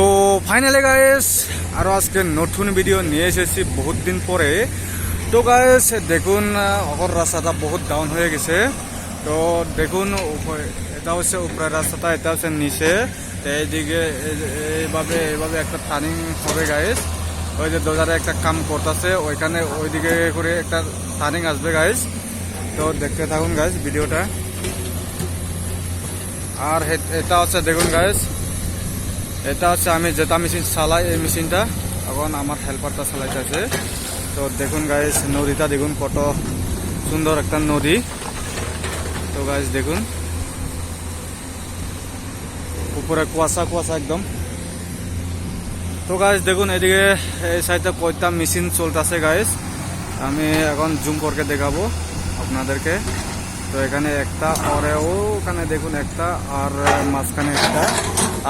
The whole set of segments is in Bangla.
তো ফাইনালি গাইস আরো আজকে নতুন ভিডিও নিয়ে এসেছি বহুত দিন পরে। তো গাইস দেখুন অগর রাস্তাটা বহুত ডাউন হয়ে গেছে। তো দেখুন এটা হচ্ছে উপরের রাস্তাটা, এটা হচ্ছে নিচে। এইদিকে এইভাবে একটা টার্নিং হবে গাইস। ওই যে দোজারে একটা কাম করতেছে, ওইখানে ওইদিকে করে একটা টার্নিং আসবে গাইস। তো দেখতে থাকুন গাইস ভিডিওটা। আর এটা হচ্ছে দেখুন গাইস, এটা হচ্ছে আমি যেটা মেশিন চালাই, এই মেশিনটা এখন আমার হেল্পারটা চালাইতেছে। তো দেখুন গাইস নদীটা দেখুন কত সুন্দর একটা নদী। তো গাইস দেখুন উপরে কুয়াশা কুয়াশা একদম। তো গাইস দেখুন এদিকে এই সাইডে কয়টা মেশিন চলতেছে গাইস, আমি এখন জুম করে দেখাবো আপনাদেরকে। তো এখানে একটা, আর ওখানে দেখুন একটা, আর মাঝখানে একটা,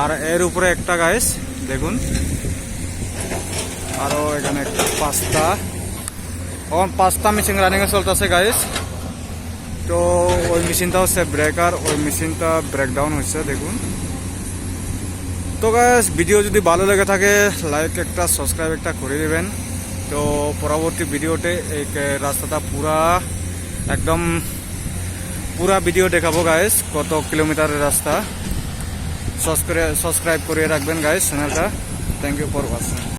আর এর উপরে একটা গাইস দেখুন, আরো এখানে একটা, পাঁচটা। এখন পাঁচটা মেশিন রানিং এ চলতেছে গাইস। তো ওই মেশিনটা হচ্ছে ব্রেকার, ওই মেশিনটা ব্রেকডাউন হচ্ছে দেখুন। তো গাইস ভিডিও যদি ভালো লেগে থাকে লাইক একটা, সাবস্ক্রাইব একটা করে দেবেন। তো পরবর্তী ভিডিওতে এই রাস্তাটা একদম পুরা ভিডিও দেখাবো গাইস, কত কিলোমিটারের রাস্তা। সাবস্ক্রাইব করে রাখবেন গাইস চ্যানেলটা। Thank you for watching.